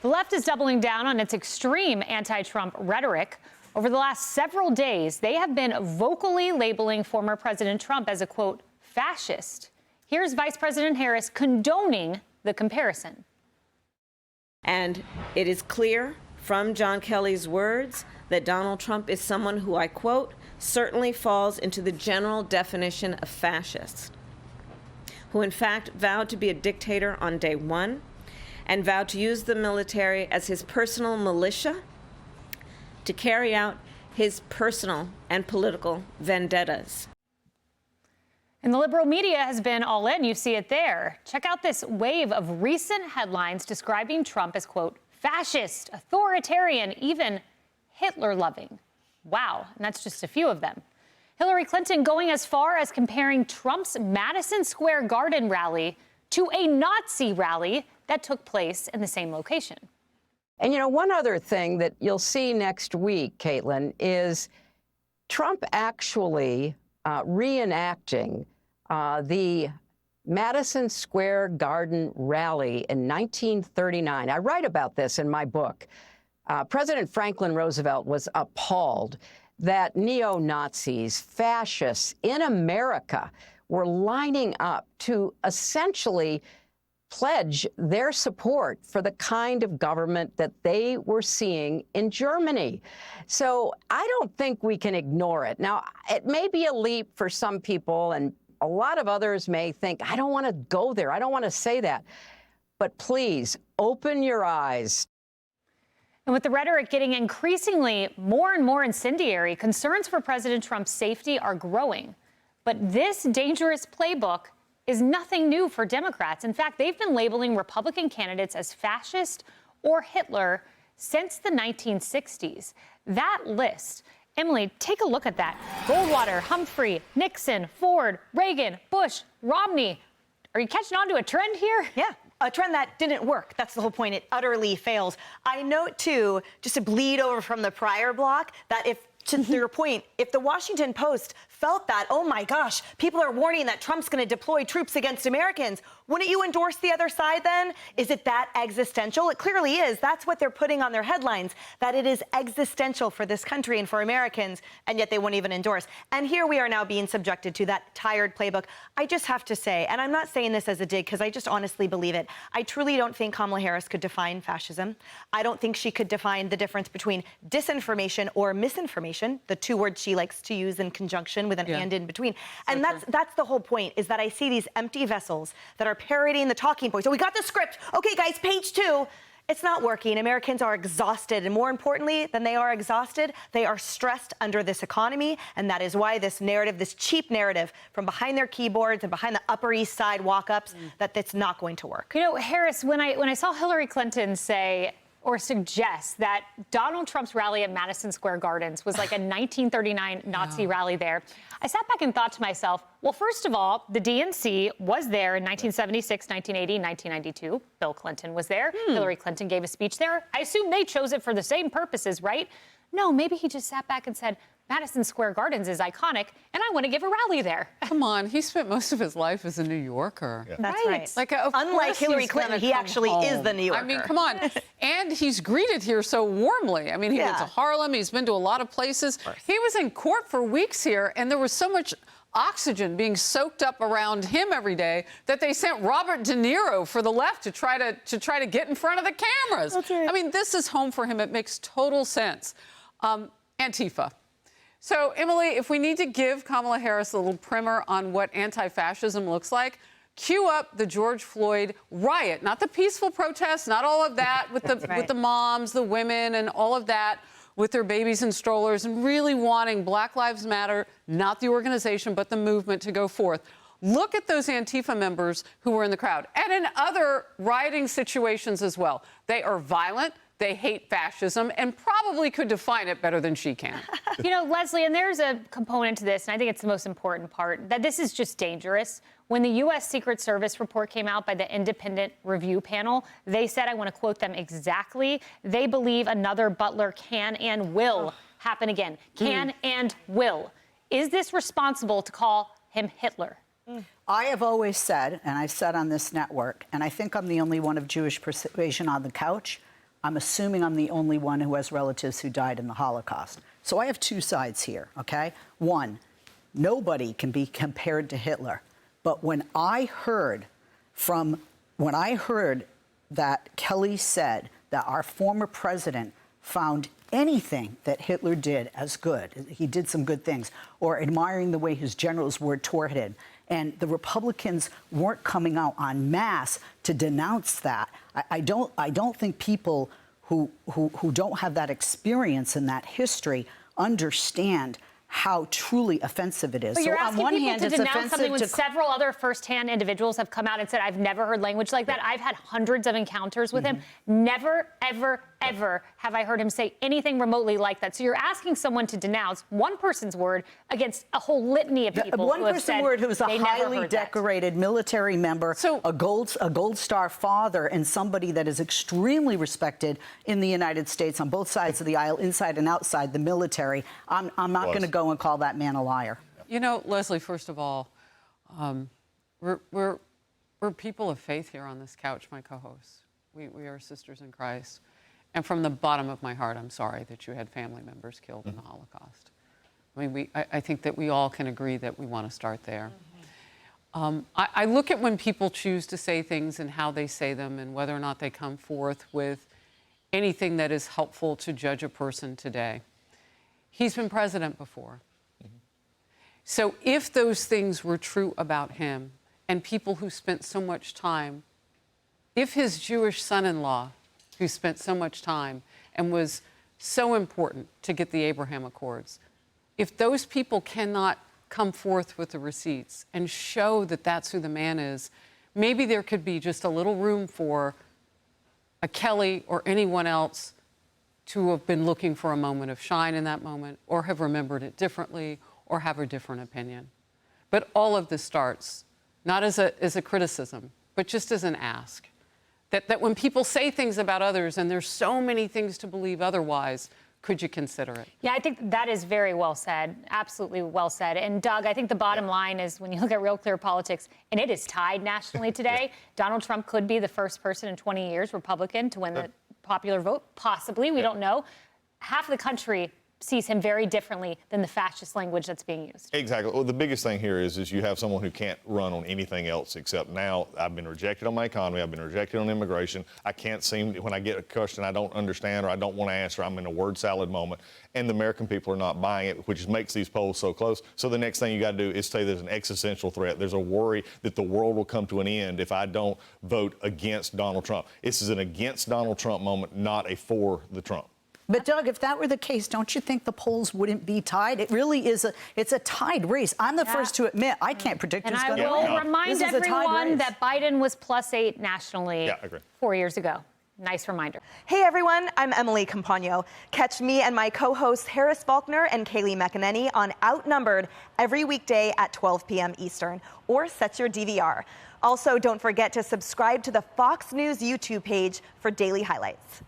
The left is doubling down on its extreme anti-Trump rhetoric. Over the last several days, they have been vocally labeling former President Trump as a, quote, fascist. Here's Vice President Harris condoning the comparison. And it is clear from John Kelly's words that Donald Trump is someone who, I quote, certainly falls into the general definition of fascist, who in fact vowed to be a dictator on day one and vowed to use the military as his personal militia to carry out his personal and political vendettas. And the liberal media has been all in. You see it there. Check out this wave of recent headlines describing Trump as, quote, fascist, authoritarian, even Hitler-loving. Wow, and that's just a few of them. Hillary Clinton going as far as comparing Trump's Madison Square Garden rally to a Nazi rally that took place in the same location. And, you know, one other thing that you'll see next week, Caitlin, is Trump actually reenacting the Madison Square Garden rally in 1939. I write about this in my book. President Franklin Roosevelt was appalled that neo-Nazis, fascists in America were lining up to essentially pledge their support for the kind of government that they were seeing in Germany. So I don't think we can ignore it. Now, it may be a leap for some people, and a lot of others may think, I don't want to go there. I don't want to say that. But please, open your eyes. And with the rhetoric getting increasingly more and more incendiary, concerns for President Trump's safety are growing. But this dangerous playbook is nothing new for Democrats. In fact, they've been labeling Republican candidates as fascist or Hitler since the 1960s. That list, Emily, take a look at that. Goldwater, Humphrey, Nixon, Ford, Reagan, Bush, Romney. Are you catching on to a trend here? Yeah. A trend that didn't work. That's the whole point. It utterly fails. I note, too, just to bleed over from the prior block, that if, to your point, if the Washington Post felt that, oh my gosh, people are warning that Trump's going to deploy troops against Americans, wouldn't you endorse the other side then? Is it that existential? It clearly is. That's what they're putting on their headlines, that it is existential for this country and for Americans, and yet they won't even endorse. And here we are now being subjected to that tired playbook. I just have to say, and I'm not saying this as a dig because I just honestly believe it, I truly don't think Kamala Harris could define fascism. I don't think she could define the difference between disinformation or misinformation, the two words she likes to use in conjunction with an and in between. And that's the whole point, is that I see these empty vessels that are parodying the talking points. So we got the script. Okay, guys, page 2. It's not working. Americans are exhausted. And more importantly than they are exhausted, they are stressed under this economy. And that is why this narrative, this cheap narrative from behind their keyboards and behind the Upper East Side walk-ups, that it's not going to work. You know, Harris, when I saw Hillary Clinton say or suggest that Donald Trump's rally at Madison Square Gardens was like a 1939 Nazi rally there, I sat back and thought to myself, well, first of all, the DNC was there in 1976, 1980, 1992. Bill Clinton was there. Hillary Clinton gave a speech there. I assume they chose it for the same purposes, right? No, maybe he just sat back and said, Madison Square Gardens is iconic, and I want to give a rally there. Come on, he spent most of his life as a New Yorker. Yeah. That's right. Like, unlike Hillary Clinton, he actually is the New Yorker. I mean, come on. And he's greeted here so warmly. I mean, he went to Harlem. He's been to a lot of places. He was in court for weeks here, and there was so much oxygen being soaked up around him every day that they sent Robert De Niro for the left to try to get in front of the cameras. That's right. I mean, this is home for him. It makes total sense. Antifa. So, Emily, if we need to give Kamala Harris a little primer on what anti-fascism looks like, cue up the George Floyd riot, not the peaceful protests, not all of that with the with the moms, the women, and all of that with their babies and strollers, and really wanting Black Lives Matter, not the organization, but the movement to go forth. Look at those Antifa members who were in the crowd, and in other rioting situations as well. They are violent. They hate fascism and probably could define it better than she can. You know, Leslie, and there's a component to this, and I think it's the most important part, that this is just dangerous. When the U.S. Secret Service report came out by the independent review panel, they said, I want to quote them exactly, they believe another Butler can and will happen again. Can and will. Is this responsible to call him Hitler? I have always said, and I've said on this network, and I think I'm the only one of Jewish persuasion on the couch, I'm assuming I'm the only one who has relatives who died in the Holocaust. So I have two sides here, okay? One, nobody can be compared to Hitler. But when I heard that Kelly said that our former president found anything that Hitler did as good, he did some good things, or admiring the way his generals were toward him, and the Republicans weren't coming out en masse to denounce that, I don't think people who don't have that experience and that history understand how truly offensive it is. But you're asking on one people hand, to it's denounce something when offensive to several other firsthand individuals have come out and said, I've never heard language like that. I've had hundreds of encounters with him. Never, ever, ever have I heard him say anything remotely like that. So you're asking someone to denounce one person's word against a whole litany of people. One person word who was a highly decorated military member, So, a gold star father, and somebody that is extremely respected in the United States on both sides of the aisle, inside and outside the military. I'm not going to go and call that man a liar. You know, Leslie, first of all, we're people of faith here on this couch, my co-hosts. We are sisters in Christ. And from the bottom of my heart, I'm sorry that you had family members killed in the Holocaust. I mean, I think that we all can agree that we want to start there. I look at when people choose to say things and how they say them and whether or not they come forth with anything that is helpful to judge a person today. He's been president before. So if those things were true about him and people who spent so much time, if his Jewish son-in-law, who spent so much time and was so important to get the Abraham Accords, if those people cannot come forth with the receipts and show that that's who the man is, maybe there could be just a little room for a Kelly or anyone else to have been looking for a moment of shine in that moment, or have remembered it differently, or have a different opinion. But all of this starts not as a criticism, but just as an ask. That when people say things about others and there's so many things to believe otherwise, could you consider it? Yeah, I think that is very well said. Absolutely well said. And Doug, I think the bottom line is when you look at Real Clear Politics, and it is tied nationally today, Donald Trump could be the first person in 20 years, Republican, to win the popular vote. Possibly, we don't know. Half of the country sees him very differently than the fascist language that's being used. Exactly. Well, the biggest thing here is you have someone who can't run on anything else except now I've been rejected on my economy, I've been rejected on immigration, I can't seem, when I get a question I don't understand or I don't want to answer, I'm in a word salad moment, and the American people are not buying it, which makes these polls so close. So the next thing you got to do is say there's an existential threat. There's a worry that the world will come to an end if I don't vote against Donald Trump. This is an against Donald Trump moment, not a for the Trump. But Doug, if that were the case, don't you think the polls wouldn't be tied? It really is it's a tied race. I'm the first to admit I can't predict who's going to win. And I will remind everyone that Biden was +8 nationally 4 years ago. Nice reminder. Hey everyone, I'm Emily Campagno. Catch me and my co-hosts Harris Faulkner and Kaylee McEnany on Outnumbered every weekday at 12 p.m. Eastern, or set your DVR. Also, don't forget to subscribe to the Fox News YouTube page for daily highlights.